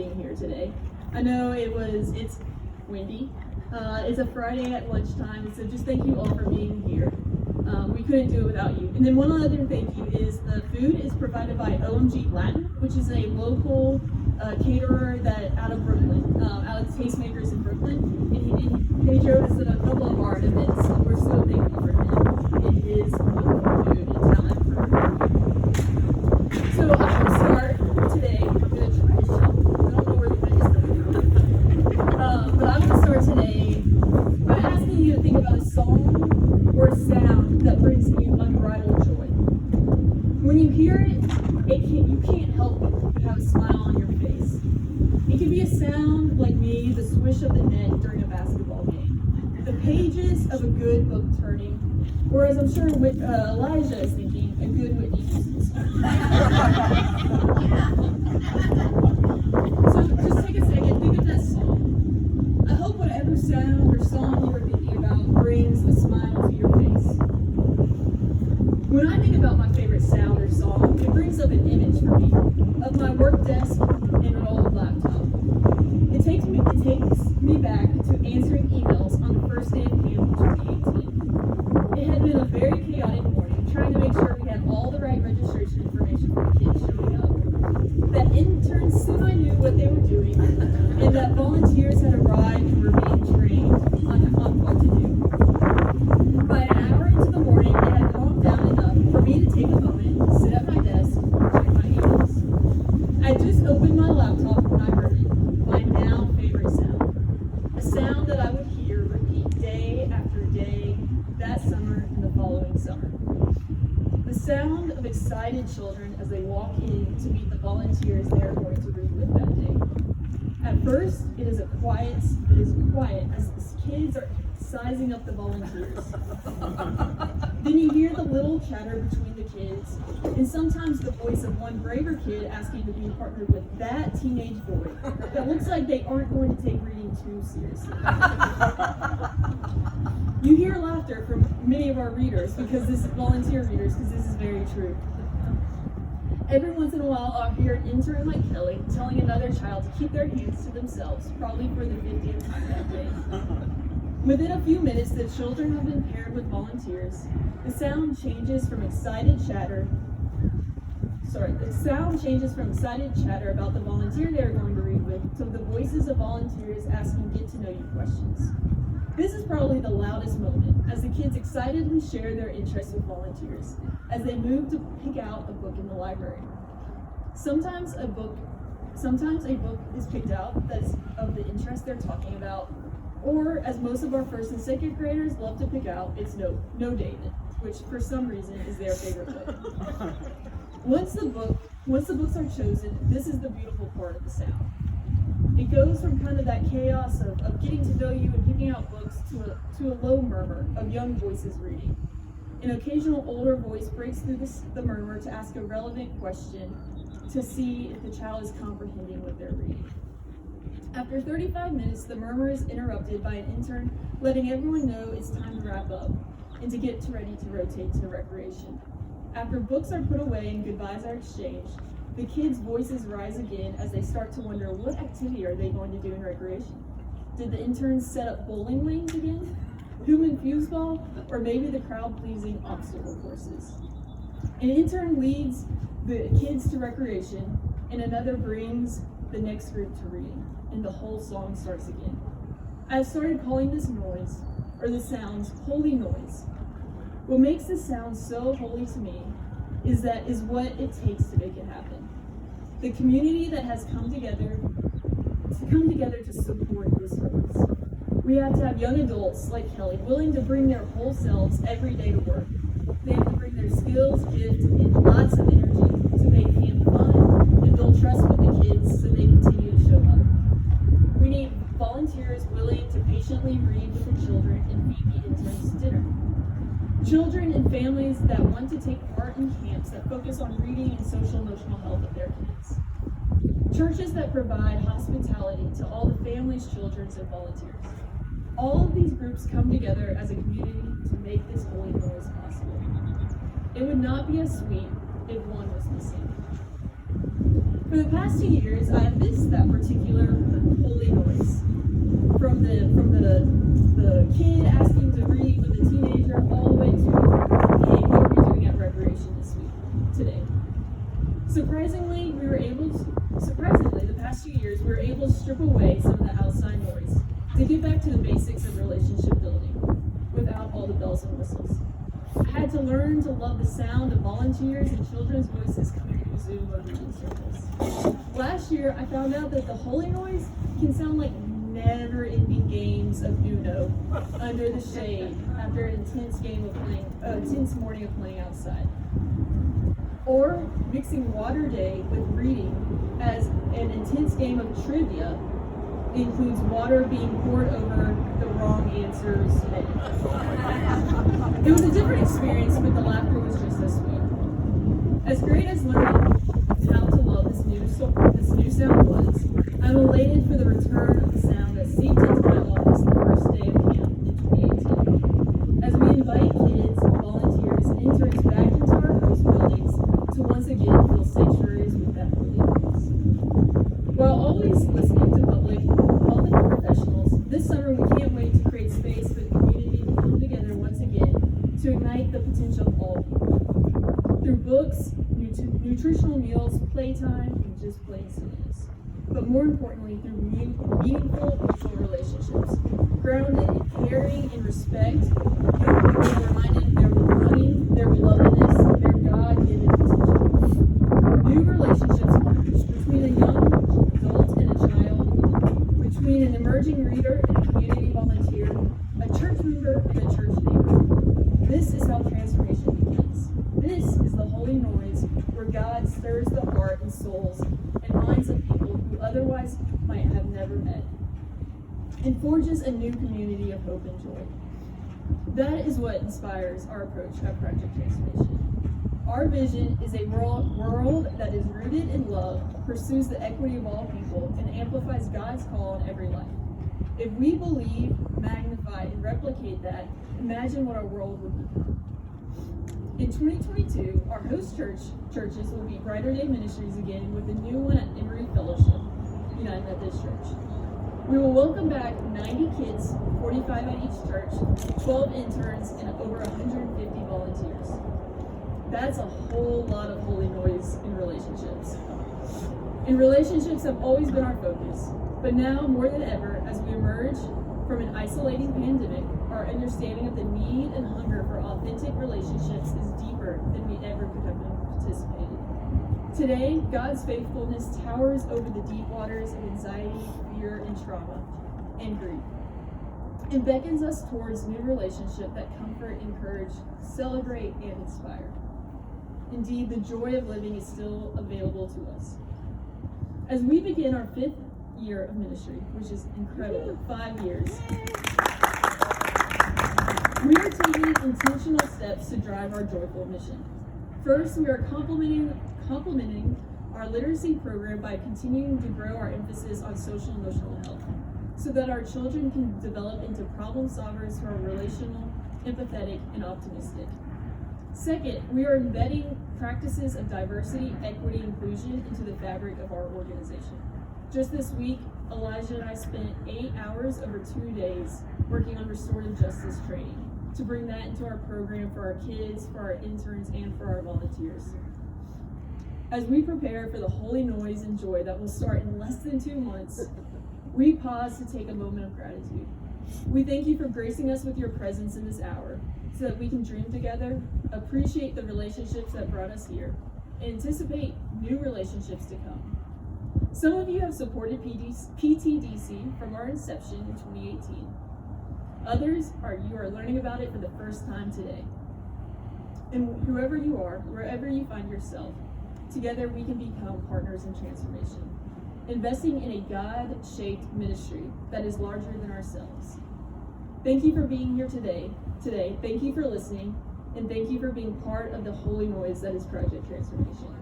being here today. I know it's windy. It's a Friday at lunchtime, so just thank you all for being here. We couldn't do it without you. And then one other thank you is the food is provided by OMG Latin, which is a local caterer that out of Brooklyn, out of Tastemakers in Brooklyn. And they drove us to a couple of our events, so we're so thankful for him. It is wonderful food and talent for everyone. So I'm going to start today. I'm going to try to show. I don't know where the pen is going, but I'm going to start today by asking you to think about a song or a sound that brings you unbridled joy. When you hear it, you can't help but have a smile on your face. It can be a sound like maybe the swish of the net during a basketball game, the pages of a good book turning, or as I'm sure Elijah is thinking, a good Whitney Houston song. So just take a second, think of that song. I hope whatever sound or song you are thinking about brings a smile to your face. When I think about my favorite sound or song, it brings up an image for me of my work desk and an old laptop. It takes me back to answering emails on the first day of camp in 2018. It had been a very chaotic morning, trying to make sure we had all the right registration information for the kids showing up. That interns soon I knew what they were doing, and that volunteers had arrived and were being trained on what to do. By an hour into the morning, it had calmed down enough for me to take a moment, sit at my desk, and check my emails. I just opened my laptop when I heard it, my now favorite sound. A sound that I would hear repeat day after day that summer and the following summer. The sound of excited children as they walk in to meet the volunteers they are going to read with that day. At first, it is quiet as the kids are sizing up the volunteers. Then you hear the little chatter between the kids, and sometimes the voice of one braver kid asking to be partnered with that teenage boy that looks like they aren't going to take reading too seriously. You hear laughter from many of our readers because this is volunteer readers, because this is very true. Every once in a while, I'll hear an intern like Kelly telling another child to keep their hands to themselves, probably for the 50th time that day. Within a few minutes, the children have been paired with volunteers. The sound changes from excited chatter about the volunteer they are going to read with to the voices of volunteers asking get-to-know-you questions. This is probably the loudest moment as the kids excitedly share their interest with volunteers as they move to pick out a book in the library. Sometimes a book is picked out that's of the interest they're talking about, or as most of our first and second graders love to pick out, it's No David, which for some reason is their favorite book. Once the books are chosen, this is the beautiful part of the sound. It goes from kind of that chaos of getting to know you and picking out books to a low murmur of young voices reading. An occasional older voice breaks through the murmur to ask a relevant question to see if the child is comprehending what they're reading. After 35 minutes, the murmur is interrupted by an intern letting everyone know it's time to wrap up and to get ready to rotate to recreation. After books are put away and goodbyes are exchanged, the kids' voices rise again as they start to wonder what activity are they going to do in recreation. Did the interns set up bowling lanes again? Human foosball? Or maybe the crowd-pleasing obstacle courses? An intern leads the kids to recreation, and another brings the next group to reading, and the whole song starts again. I've started calling this noise, or the sounds, holy noise. What makes this sound so holy to me is what it takes to make it happen. The community that has come together to support this noise. We have to have young adults like Kelly willing to bring their whole selves every day to work. They have to bring their skills, gifts, and lots of energy to make camp fun and build trust with the kids so they continue to show up. We need volunteers willing to patiently read with the children and feed the interns dinner. Children and families that want to take part in camps that focus on reading and social emotional health of their kids. Churches that provide hospitality to all the families, children, and volunteers. All of these groups come together as a community to make this holy noise possible. It would not be as sweet if one was missing. For the past 2 years, I have missed that particular past few years, we were able to strip away some of the outside noise to get back to the basics of relationship building without all the bells and whistles. I had to learn to love the sound of volunteers and children's voices coming through Zoom or reading circles. Last year, I found out that the holy noise can sound like never-ending games of Uno under the shade after an intense morning of playing outside. Or mixing water day with reading as an intense game of trivia includes water being poured over the wrong answer's head. It was a different experience, but the laughter was just as sweet. As great as learning how to love this new sound was, I'm elated for the return of the sound that seeped into my office the first day of camp in 2018. As we invite kids, volunteers, and interns back into our host buildings to once again fill sanctuaries with that holy noise. While always listening to public health and professionals, this summer we can't wait to create space for the community to come together once again to ignite the potential of all people. Through books, nutritional meals, playtime, and just plain silliness. But more importantly, through meaningful mutual relationships, grounded in caring and respect, young people are reminded of their belonging, their belovedness, their God-given potential. New relationships emerge between a young adult and a child, between an emerging reader and a community volunteer, a church member and a church neighbor. This is how transformation begins. This is the holy noise where God stirs the heart and souls and minds of people who otherwise might have never met, and forges a new community of hope and joy. That is what inspires our approach at Project Transformation. Our vision is a world that is rooted in love, pursues the equity of all people, and amplifies God's call in every life. If we believe, magnify, and replicate that, imagine what our world would become. In 2022, our host churches will be Brighter Day Ministries again with a new one at Emory Fellowship, United Methodist Church. We will welcome back 90 kids, 45 at each church, 12 interns, and over 150 volunteers. That's a whole lot of holy noise in relationships. And relationships have always been our focus, but now more than ever, as we emerge from an isolating pandemic, our understanding of the need and hunger for authentic relationships is deeper than we ever could have anticipated. Today, God's faithfulness towers over the deep waters of anxiety, fear, and trauma, and grief, and beckons us towards new relationships that comfort, encourage, celebrate, and inspire. Indeed, the joy of living is still available to us. As we begin our 5th year of ministry, which is incredible, 5 years, we are taking intentional steps to drive our joyful mission. First, we are complementing our literacy program by continuing to grow our emphasis on social and emotional health, so that our children can develop into problem solvers who are relational, empathetic, and optimistic. Second, we are embedding practices of diversity, equity, and inclusion into the fabric of our organization. Just this week, Elijah and I spent 8 hours over 2 days working on restorative justice training to bring that into our program for our kids, for our interns, and for our volunteers. As we prepare for the holy noise and joy that will start in less than 2 months, we pause to take a moment of gratitude. We thank you for gracing us with your presence in this hour so that we can dream together, appreciate the relationships that brought us here, and anticipate new relationships to come. Some of you have supported PTDC from our inception in 2018. Others you are learning about it for the first time today. And whoever you are, wherever you find yourself, together we can become partners in transformation, investing in a God-shaped ministry that is larger than ourselves. Thank you for being here today. Thank you for listening, and thank you for being part of the holy noise that is Project Transformation.